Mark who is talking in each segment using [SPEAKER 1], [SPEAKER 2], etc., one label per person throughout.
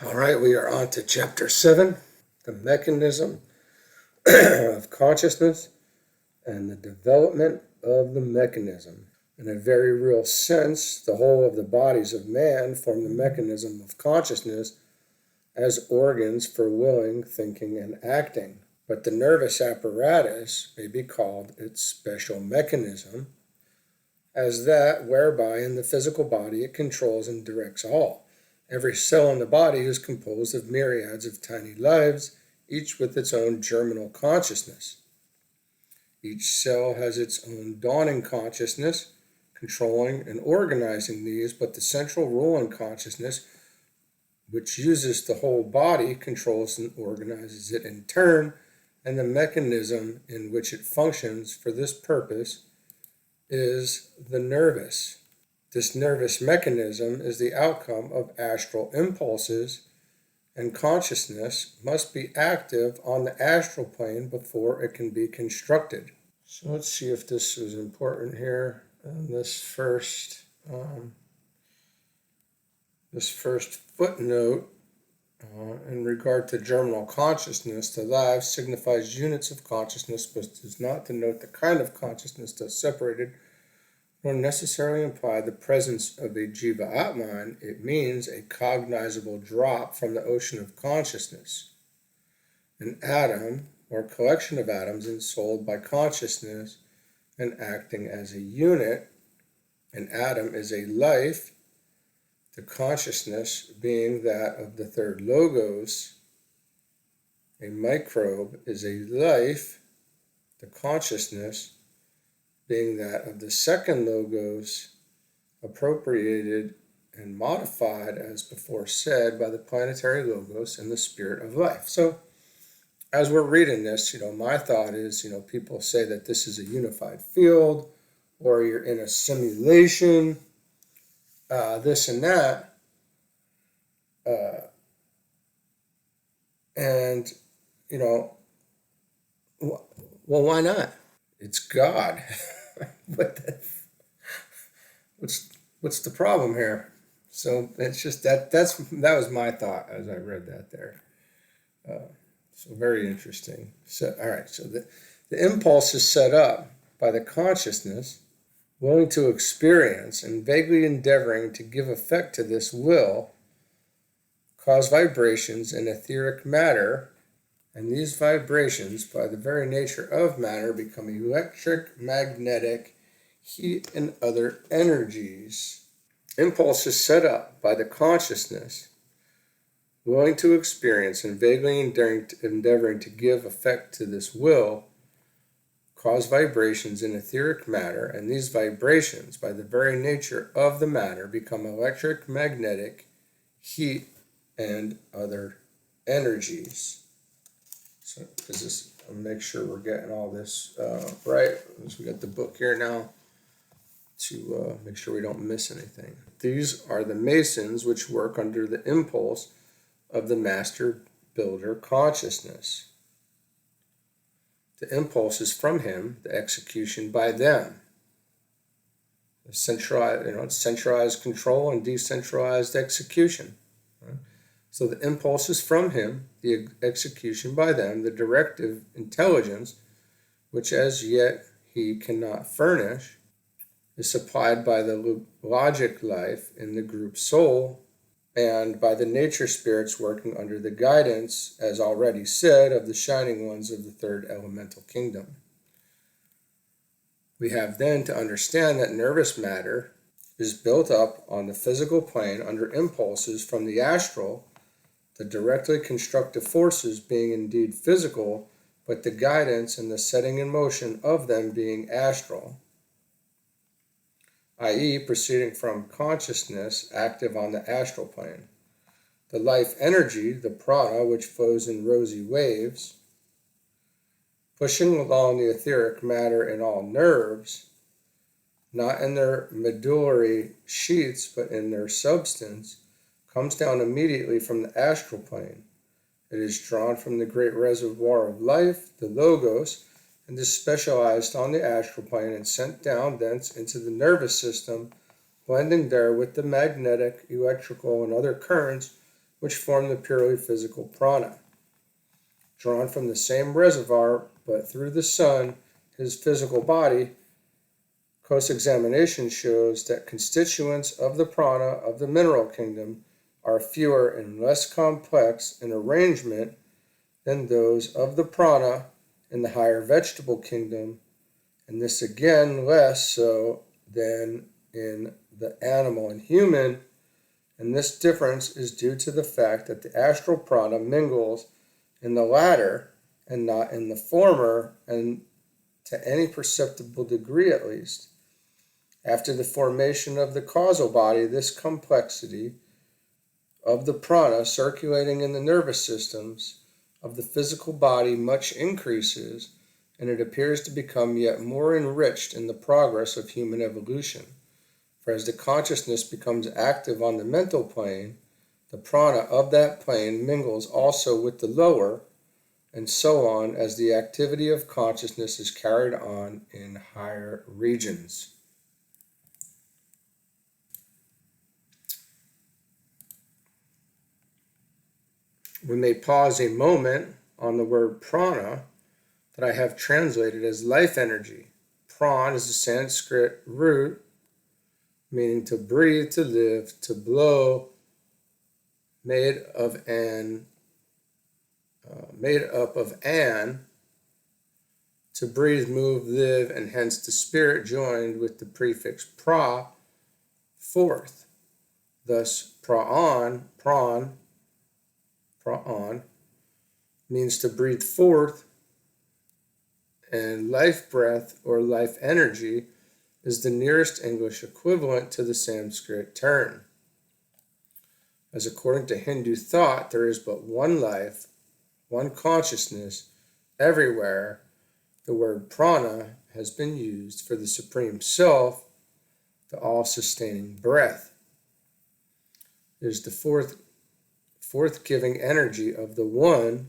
[SPEAKER 1] All right, we are on to chapter 7, the mechanism of consciousness and the development of the mechanism. In a very real sense, the whole of the bodies of man form the mechanism of consciousness as organs for willing, thinking, and acting. But the nervous apparatus may be called its special mechanism, as that whereby in the physical body it controls and directs all. Every cell in the body is composed of myriads of tiny lives, each with its own germinal consciousness. Each cell has its own dawning consciousness, controlling and organizing these, but the central ruling consciousness, which uses the whole body, controls and organizes it in turn, and the mechanism in which it functions for this purpose is the nervous. This nervous mechanism is the outcome of astral impulses, and consciousness must be active on the astral plane before it can be constructed. So let's see if this is important here. And this first footnote in regard to germinal consciousness, the life signifies units of consciousness, but does not denote the kind of consciousness thus separated, nor necessarily imply the presence of a jiva atman. It means a cognizable drop from the ocean of consciousness. An atom, or collection of atoms ensouled by consciousness and acting as a unit. An atom is a life, the consciousness being that of the third logos. A microbe is a life, the consciousness being that of the second logos, appropriated and modified, as before said, by the planetary logos and the spirit of life. So as we're reading this, my thought is, people say that this is a unified field, or you're in a simulation, this and that. And, well, why not? It's God. What's the problem here? So it's just that was my thought as I read that there. So very interesting. So all right. So the impulse is set up by the consciousness, willing to experience and vaguely endeavoring to give effect to this will, cause vibrations in etheric matter. And these vibrations, by the very nature of matter, become electric, magnetic, heat, and other energies. Impulse is set up by the consciousness, willing to experience and vaguely endeavoring to give effect to this will, cause vibrations in etheric matter, and these vibrations, by the very nature of the matter, become electric, magnetic, heat, and other energies. So, I'll make sure we're getting all this right. We got the book here now to make sure we don't miss anything. These are the masons which work under the impulse of the master builder consciousness. The impulse is from him, the execution by them. Centralized control and decentralized execution. Right? So the impulse is from him, the execution by them, the directive intelligence, which as yet he cannot furnish, is supplied by the logic life in the group soul, and by the nature spirits working under the guidance, as already said, of the shining ones of the third elemental kingdom. We have then to understand that nervous matter is built up on the physical plane under impulses from the astral, the directly constructive forces being indeed physical, but the guidance and the setting in motion of them being astral, i.e., proceeding from consciousness active on the astral plane. The life energy, the prana, which flows in rosy waves, pushing along the etheric matter in all nerves, not in their medullary sheaths, but in their substance, comes down immediately from the astral plane. It is drawn from the great reservoir of life, the logos, and is specialized on the astral plane and sent down thence into the nervous system, blending there with the magnetic, electrical, and other currents which form the purely physical prana. Drawn from the same reservoir, but through the sun, his physical body, close examination shows that constituents of the prana of the mineral kingdom are fewer and less complex in arrangement than those of the prana in the higher vegetable kingdom, and this again less so than in the animal and human, and this difference is due to the fact that the astral prana mingles in the latter and not in the former, and to any perceptible degree at least. After the formation of the causal body, this complexity of the prana circulating in the nervous systems of the physical body much increases, and it appears to become yet more enriched in the progress of human evolution. For as the consciousness becomes active on the mental plane, the prana of that plane mingles also with the lower, and so on as the activity of consciousness is carried on in higher regions. We may pause a moment on the word prana that I have translated as life energy. Pran is a Sanskrit root meaning to breathe, to live, to blow, made up of an, to breathe, move, live, and hence the spirit joined with the prefix pra, forth. Thus, pra'an means to breathe forth, and life breath or life energy is the nearest English equivalent to the Sanskrit term. As according to Hindu thought, there is but one life, one consciousness, everywhere, the word prana has been used for the Supreme Self, the all-sustaining breath. It is the forth-giving energy of the One,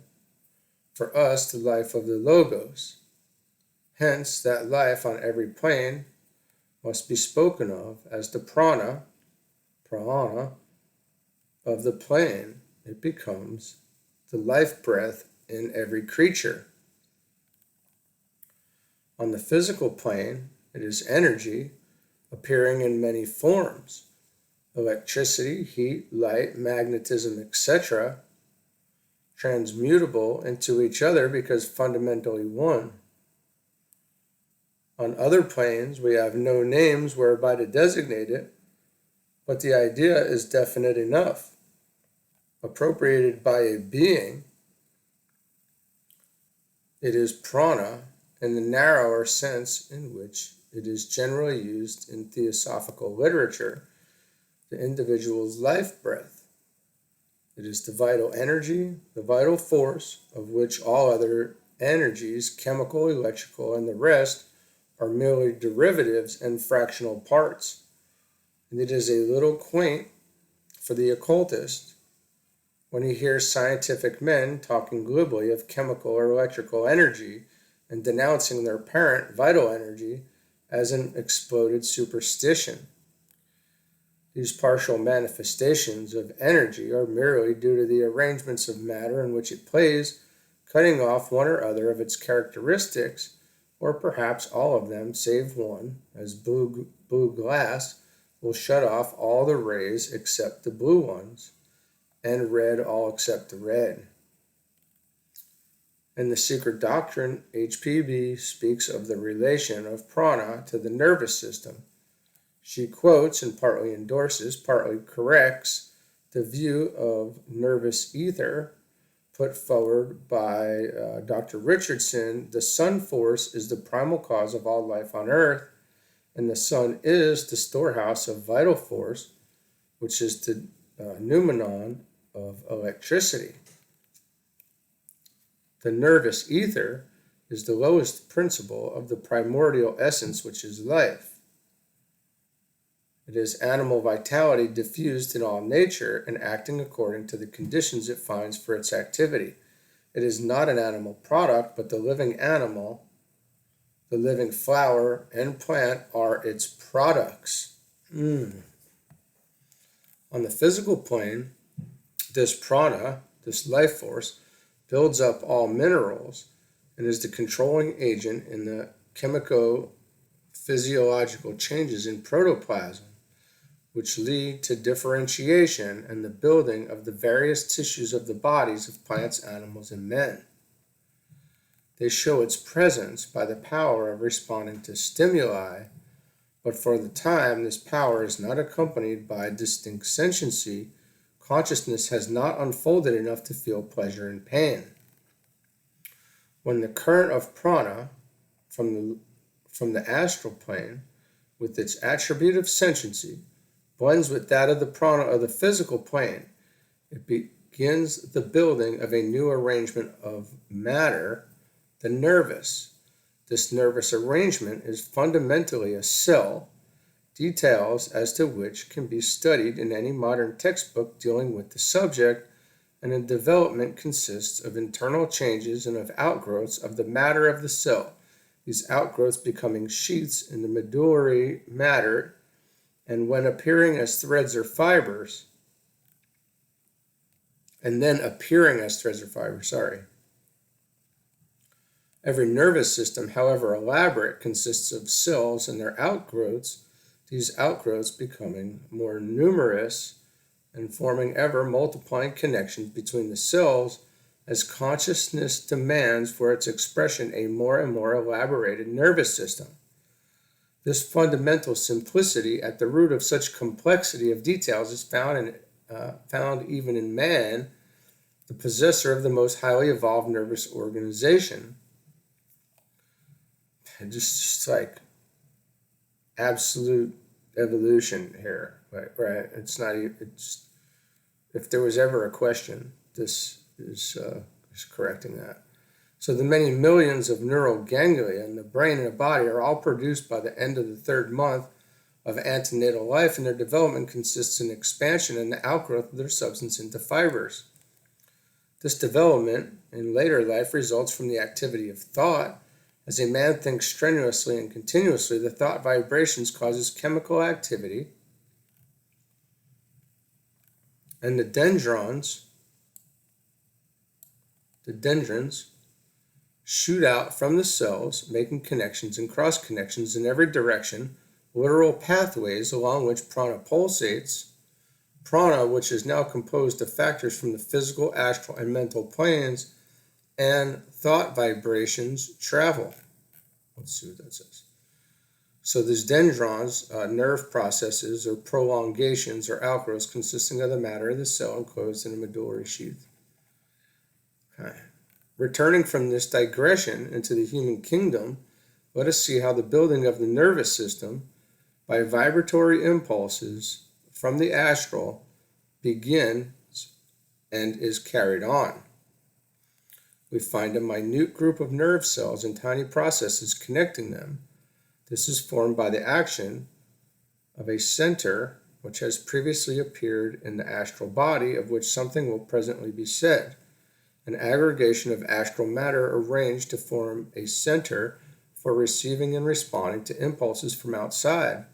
[SPEAKER 1] for us the life of the Logos. Hence, that life on every plane must be spoken of as the prana of the plane. It becomes the life breath in every creature. On the physical plane, it is energy appearing in many forms: electricity, heat, light, magnetism, etc., transmutable into each other because fundamentally one. On other planes, we have no names whereby to designate it, but the idea is definite enough. Appropriated by a being, it is prana in the narrower sense in which it is generally used in theosophical literature, the individual's life breath. It is the vital energy, the vital force, of which all other energies, chemical, electrical, and the rest, are merely derivatives and fractional parts. And it is a little quaint for the occultist when he hears scientific men talking glibly of chemical or electrical energy and denouncing their parent vital energy as an exploded superstition. These partial manifestations of energy are merely due to the arrangements of matter in which it plays, cutting off one or other of its characteristics, or perhaps all of them save one, as blue glass will shut off all the rays except the blue ones, and red all except the red. In the Secret Doctrine, HPB speaks of the relation of prana to the nervous system. She quotes and partly endorses, partly corrects, the view of nervous ether put forward by Dr. Richardson. The sun force is the primal cause of all life on earth, and the sun is the storehouse of vital force, which is the noumenon of electricity. The nervous ether is the lowest principle of the primordial essence, which is life. It is animal vitality diffused in all nature and acting according to the conditions it finds for its activity. It is not an animal product, but the living animal, the living flower, and plant are its products. On the physical plane, This prana, this life force, builds up all minerals and is the controlling agent in the chemico-physiological changes in protoplasm, which lead to differentiation and the building of the various tissues of the bodies of plants, animals, and men. They show its presence by the power of responding to stimuli, but for the time this power is not accompanied by distinct sentiency. Consciousness has not unfolded enough to feel pleasure and pain. When the current of prana from the astral plane, with its attribute of sentiency, blends with that of the prana of the physical plane, it begins the building of a new arrangement of matter, the nervous. This nervous arrangement is fundamentally a cell, details as to which can be studied in any modern textbook dealing with the subject, and in development consists of internal changes and of outgrowths of the matter of the cell, these outgrowths becoming sheaths in the medullary matter, and when appearing as threads or fibers, Every nervous system, however elaborate, consists of cells and their outgrowths, these outgrowths becoming more numerous and forming ever multiplying connections between the cells as consciousness demands for its expression a more and more elaborated nervous system. This fundamental simplicity at the root of such complexity of details is found even in man, the possessor of the most highly evolved nervous organization. And just like absolute evolution here, right? It's not even. It's, if there was ever a question, this is correcting that. So the many millions of neural ganglia in the brain and the body are all produced by the end of the third month of antenatal life, and their development consists in expansion and the outgrowth of their substance into fibers. This development in later life results from the activity of thought. As a man thinks strenuously and continuously, the thought vibrations causes chemical activity, and the dendrons shoot out from the cells, making connections and cross connections in every direction, literal pathways along which prana pulsates. Prana, which is now composed of factors from the physical, astral, and mental planes, and thought vibrations travel. Let's see what that says. So these dendrons, nerve processes or prolongations or outgrowths consisting of the matter of the cell enclosed in a medullary sheath. Okay. Returning from this digression into the human kingdom, let us see how the building of the nervous system by vibratory impulses from the astral begins and is carried on. We find a minute group of nerve cells and tiny processes connecting them. This is formed by the action of a center which has previously appeared in the astral body, of which something will presently be said. An aggregation of astral matter arranged to form a center for receiving and responding to impulses from outside.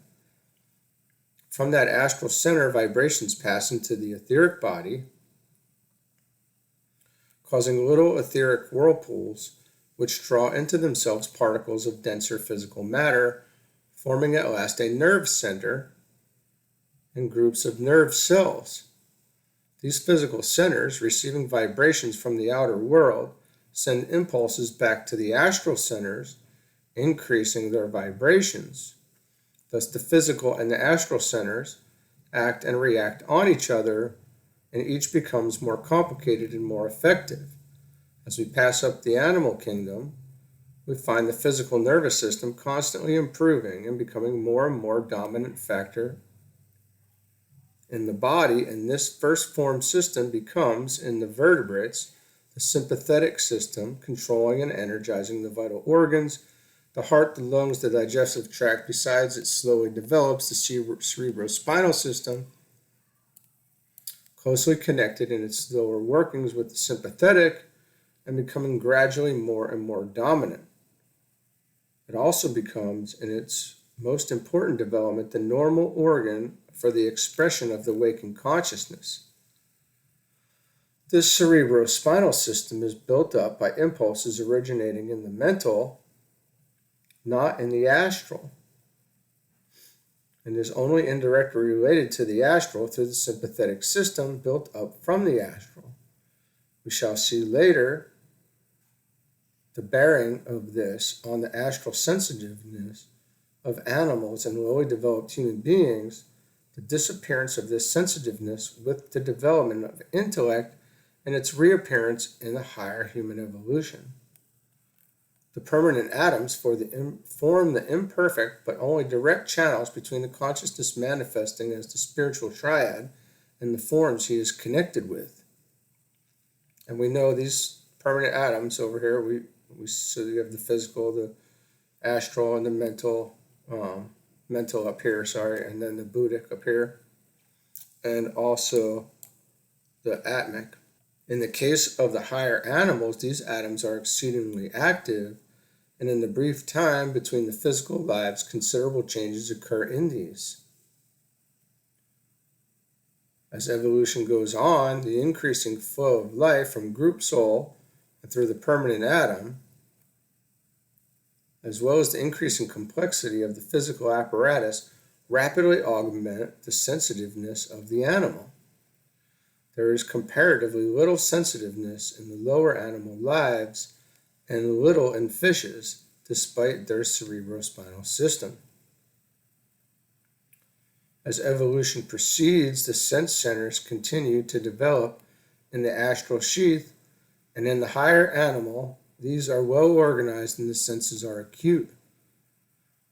[SPEAKER 1] From that astral center, vibrations pass into the etheric body, causing little etheric whirlpools which draw into themselves particles of denser physical matter, forming at last a nerve center and groups of nerve cells. These physical centers, receiving vibrations from the outer world, send impulses back to the astral centers, increasing their vibrations. Thus the physical and the astral centers act and react on each other, and each becomes more complicated and more effective. As we pass up the animal kingdom, we find the physical nervous system constantly improving and becoming more and more dominant factor in the body, and this first formed system becomes, in the vertebrates, the sympathetic system, controlling and energizing the vital organs, the heart, the lungs, the digestive tract. Besides, it slowly develops the cerebrospinal system, closely connected in its lower workings with the sympathetic and becoming gradually more and more dominant. It also becomes, in its most important development, the normal organ for the expression of the waking consciousness. This cerebrospinal system is built up by impulses originating in the mental, not in the astral, and is only indirectly related to the astral through the sympathetic system built up from the astral. We shall see later the bearing of this on the astral sensitiveness of animals and lowly developed human beings, the disappearance of this sensitiveness with the development of intellect and its reappearance in the higher human evolution. The permanent atoms form the imperfect but only direct channels between the consciousness manifesting as the spiritual triad and the forms he is connected with. And we know these permanent atoms over here, so you have the physical, the astral, and the mental up here, and then the Buddhic up here, and also the atmic. In the case of the higher animals, these atoms are exceedingly active, and in the brief time between the physical lives, considerable changes occur in these. As evolution goes on, the increasing flow of life from group soul and through the permanent atom, as well as the increasing complexity of the physical apparatus, rapidly augment the sensitiveness of the animal. There is comparatively little sensitiveness in the lower animal lives and little in fishes, despite their cerebrospinal system. As evolution proceeds, the sense centers continue to develop in the astral sheath, and in the higher animal, these are well organized and the senses are acute.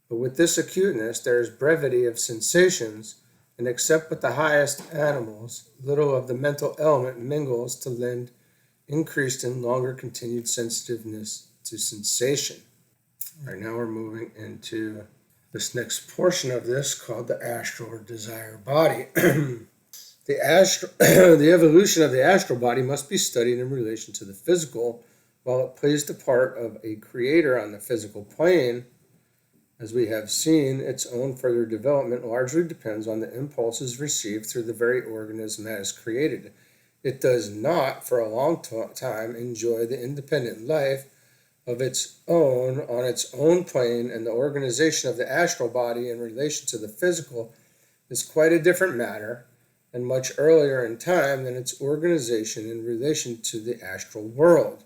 [SPEAKER 1] But with this acuteness, there is brevity of sensations, and except with the highest animals, little of the mental element mingles to lend increased and longer continued sensitiveness to sensation. All right, now we're moving into this next portion of this called the astral or desire body. The evolution of the astral body must be studied in relation to the physical, while it plays the part of a creator on the physical plane. As we have seen, its own further development largely depends on the impulses received through the very organism that is created. It does not, for a long time, enjoy the independent life of its own on its own plane, and the organization of the astral body in relation to the physical is quite a different matter and much earlier in time than its organization in relation to the astral world.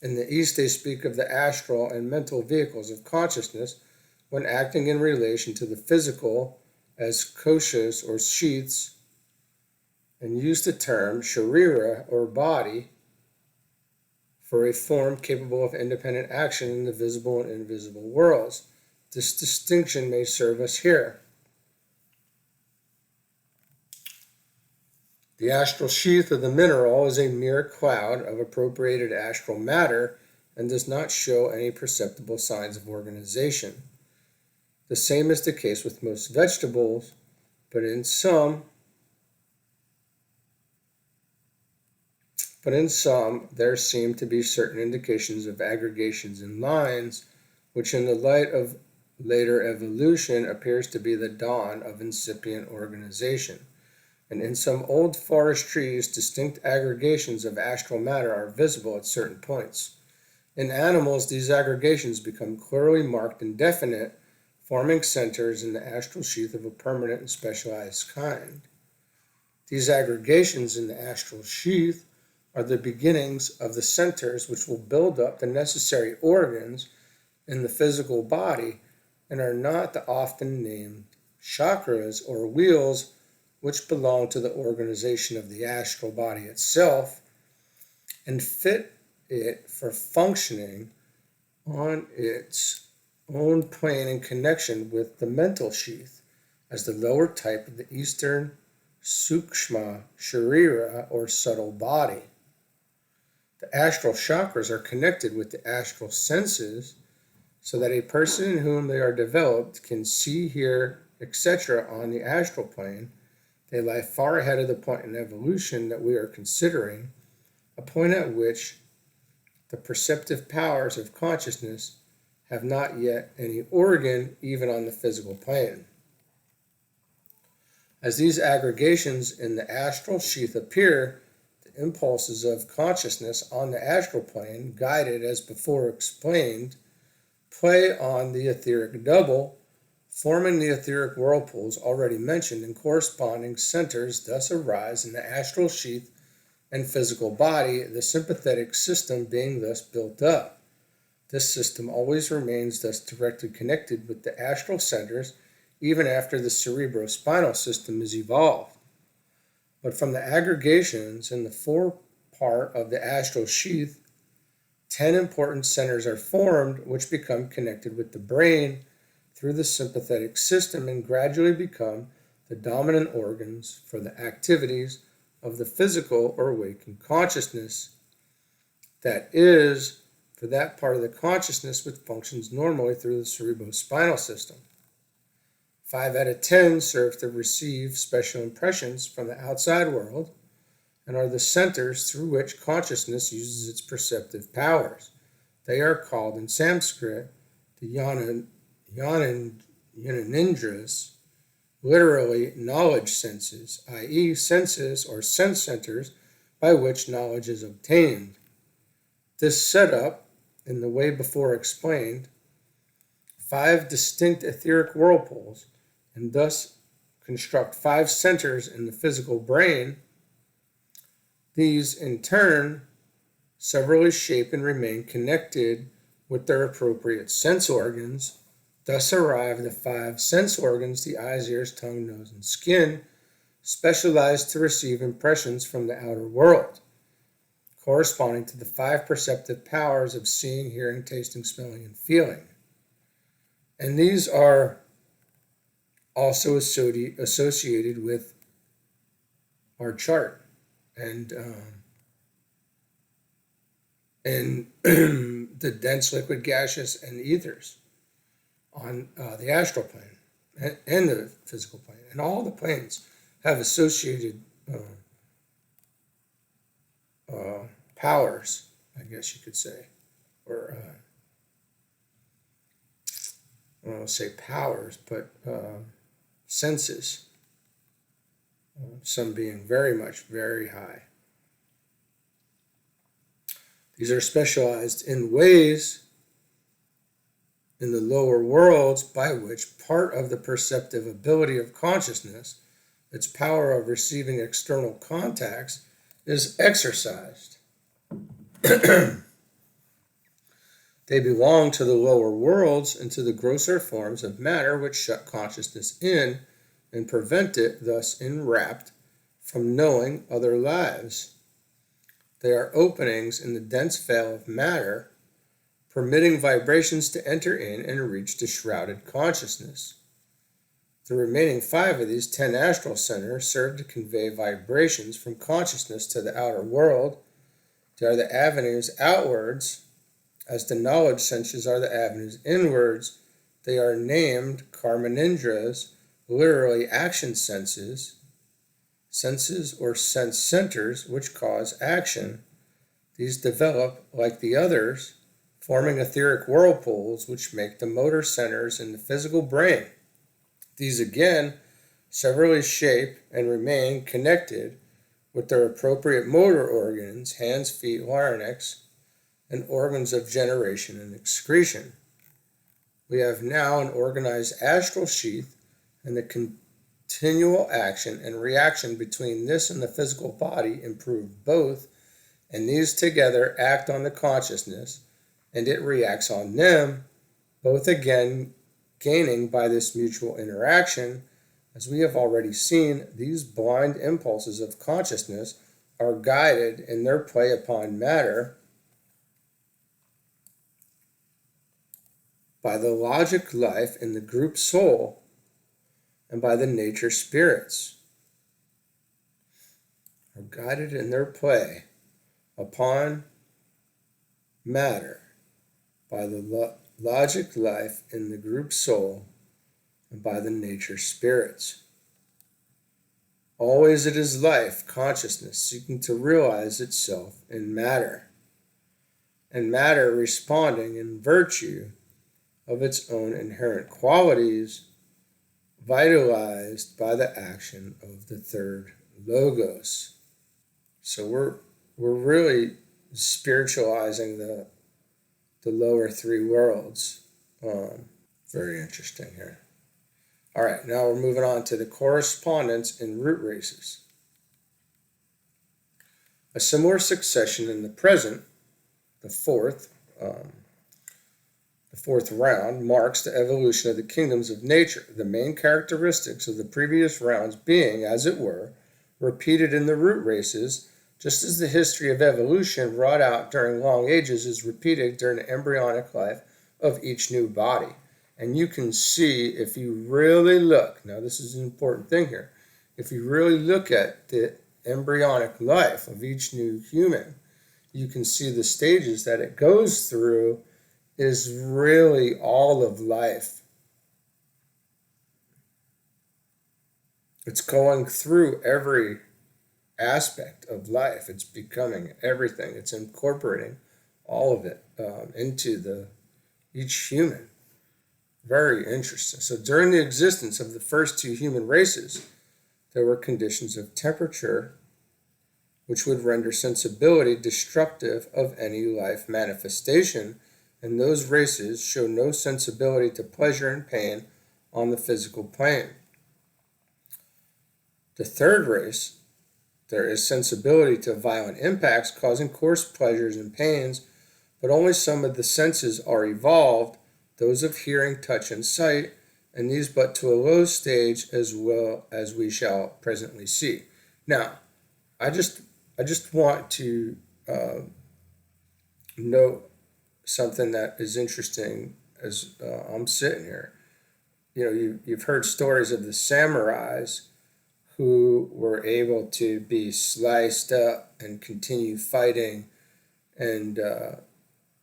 [SPEAKER 1] In the East, they speak of the astral and mental vehicles of consciousness when acting in relation to the physical as koshas or sheaths, and use the term sharira or body for a form capable of independent action in the visible and invisible worlds. This distinction may serve us here. The astral sheath of the mineral is a mere cloud of appropriated astral matter and does not show any perceptible signs of organization. The same is the case with most vegetables, but in some there seem to be certain indications of aggregations in lines, which in the light of later evolution appears to be the dawn of incipient organization. And in some old forest trees, distinct aggregations of astral matter are visible at certain points. In animals, these aggregations become clearly marked and definite, forming centers in the astral sheath of a permanent and specialized kind. These aggregations in the astral sheath are the beginnings of the centers which will build up the necessary organs in the physical body, and are not the often named chakras or wheels which belong to the organization of the astral body itself and fit it for functioning on its own plane in connection with the mental sheath as the lower type of the Eastern sukshma sharira or subtle body. The astral chakras are connected with the astral senses so that a person in whom they are developed can see, hear, etc. on the astral plane. They lie far ahead of the point in evolution that we are considering, a point at which the perceptive powers of consciousness have not yet any organ even on the physical plane. As these aggregations in the astral sheath appear, The impulses of consciousness on the astral plane, guided as before explained, play on the etheric double, forming the etheric whirlpools already mentioned, and corresponding centers thus arise in the astral sheath and physical body, the sympathetic system being thus built up. This system always remains thus directly connected with the astral centers even after the cerebrospinal system is evolved. But from the aggregations in the forepart of the astral sheath, 10 important centers are formed which become connected with the brain through the sympathetic system and gradually become the dominant organs for the activities of the physical or waking consciousness. That is, for that part of the consciousness which functions normally through the cerebrospinal system. 5 out of 10 serve to receive special impressions from the outside world and are the centers through which consciousness uses its perceptive powers. They are called in Sanskrit the Jnanendras, literally knowledge senses, i.e. senses or sense centers by which knowledge is obtained. This setup, in the way before explained, 5 distinct etheric whirlpools, and thus construct 5 centers in the physical brain. These, in turn, severally shape and remain connected with their appropriate sense organs. Thus arrive the 5 sense organs, the eyes, ears, tongue, nose, and skin, specialized to receive impressions from the outer world, corresponding to the 5 perceptive powers of seeing, hearing, tasting, smelling, and feeling. And these are also associated with our chart and the dense, liquid, gaseous, and ethers on the astral plane and the physical plane. And all the planes have associated powers, I guess you could say, or I don't say powers, but senses, some being very high. These are specialized in ways in the lower worlds by which part of the perceptive ability of consciousness, its power of receiving external contacts, is exercised. They belong to the lower worlds and to the grosser forms of matter which shut consciousness in and prevent it, thus enwrapped, from knowing other lives. They are openings in the dense veil of matter, permitting vibrations to enter in and reach the shrouded consciousness. The remaining 5 of these 10 astral centers serve to convey vibrations from consciousness to the outer world. They are the avenues outwards, as the knowledge senses are the avenues inwards. They are named karmanindras, literally action senses or sense centers which cause action. These develop, like the others, forming etheric whirlpools which make the motor centers in the physical brain. These again severally shape and remain connected with their appropriate motor organs, hands, feet, larynx, and organs of generation and excretion. We have now an organized astral sheath, and the continual action and reaction between this and the physical body improve both, and these together act on the consciousness, and it reacts on them, both again gaining by this mutual interaction. As we have already seen, these blind impulses of consciousness are guided in their play upon matter by the logic life in the group soul and by the nature spirits, are guided in their play upon matter by the logic life in the group soul and by the nature spirits. Always it is life, consciousness, seeking to realize itself in matter, and matter responding in virtue of its own inherent qualities, vitalized by the action of the third logos. So we're really spiritualizing the lower three worlds. Very interesting here. All right, now we're moving on to the correspondence in root races. A similar succession in the present, the fourth round, marks the evolution of the kingdoms of nature, the main characteristics of the previous rounds being, as it were, repeated in the root races, just as the history of evolution wrought out during long ages is repeated during the embryonic life of each new body. And you can see, if you really look, now this is an important thing here, if you really look at the embryonic life of each new human, you can see the stages that it goes through is really all of life. It's going through every aspect of life. It's becoming everything. It's incorporating all of it into each human. Very interesting. So during the existence of the first two human races, there were conditions of temperature which would render sensibility destructive of any life manifestation, and those races show no sensibility to pleasure and pain on the physical plane. The third race, there is sensibility to violent impacts causing coarse pleasures and pains, but only some of the senses are evolved, those of hearing, touch, and sight, and these but to a low stage, as well as we shall presently see. Now, I just want to note something that is interesting as I'm sitting here. You know, you've heard stories of the samurais who were able to be sliced up and continue fighting, and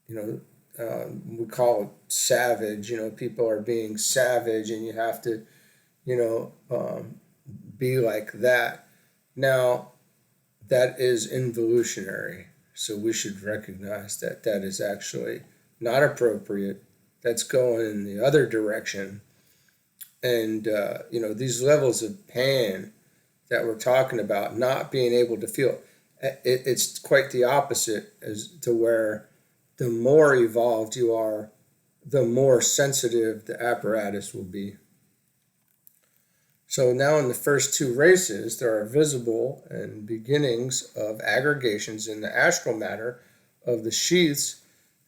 [SPEAKER 1] we call it savage. You know, people are being savage, and you have to, be like that. Now, that is involutionary, so we should recognize that that is actually not appropriate. That's going in the other direction. And, these levels of pain that we're talking about, not being able to feel, it's quite the opposite, as to where the more evolved you are, the more sensitive the apparatus will be. So now in the first two races, there are visible and beginnings of aggregations in the astral matter of the sheaths,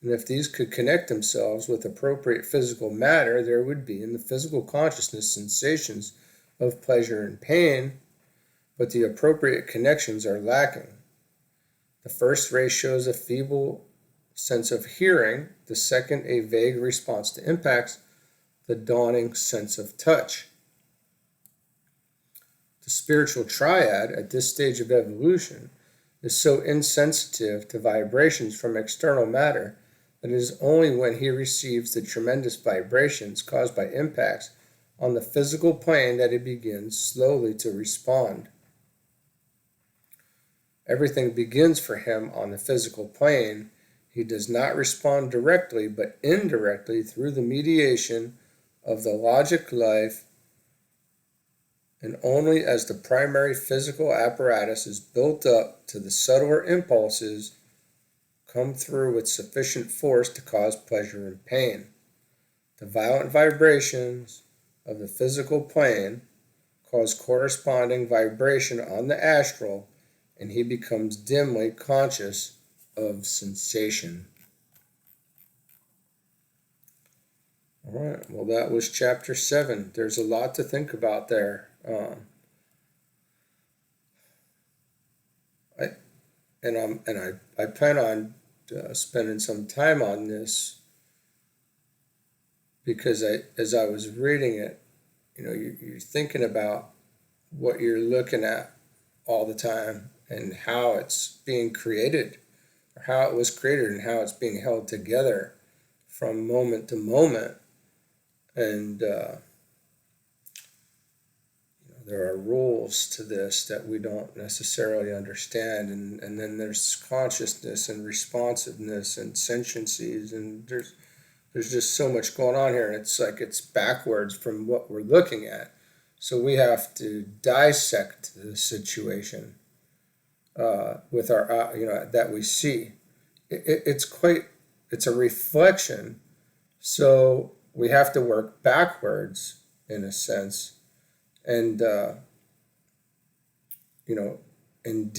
[SPEAKER 1] and if these could connect themselves with appropriate physical matter, there would be in the physical consciousness sensations of pleasure and pain, but the appropriate connections are lacking. The first race shows a feeble sense of hearing, the second a vague response to impacts, the dawning sense of touch. The spiritual triad at this stage of evolution is so insensitive to vibrations from external matter that it is only when he receives the tremendous vibrations caused by impacts on the physical plane that he begins slowly to respond. Everything begins for him on the physical plane. He does not respond directly, but indirectly through the mediation of the logic life, and only as the primary physical apparatus is built up to the subtler impulses come through with sufficient force to cause pleasure and pain. The violent vibrations of the physical plane cause corresponding vibration on the astral, and he becomes dimly conscious of sensation. All right, well, that was chapter 7. There's a lot to think about there. I plan on spending some time on this, because as I was reading it, you're thinking about what you're looking at all the time and how it's being created, or how it was created and how it's being held together from moment to moment. And there are rules to this that we don't necessarily understand, and then there's consciousness and responsiveness and sentiencies, and there's just so much going on here, and it's like it's backwards from what we're looking at. So we have to dissect the situation with our, that we see. It's a reflection. So we have to work backwards in a sense, and and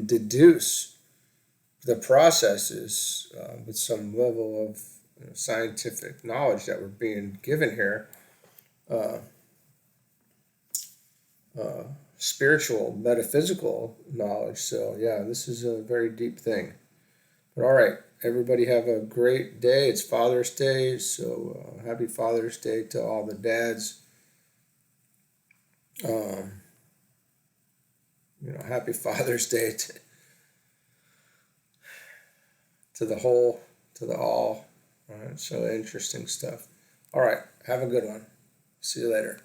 [SPEAKER 1] deduce the processes with some level of scientific knowledge that we're being given here, uh, spiritual, metaphysical knowledge. So yeah, this is a very deep thing. But all right, everybody have a great day. It's Father's Day, so happy Father's Day to all the dads. Happy Father's Day to the whole, to the all. All right, so interesting stuff. All right, have a good one. See you later.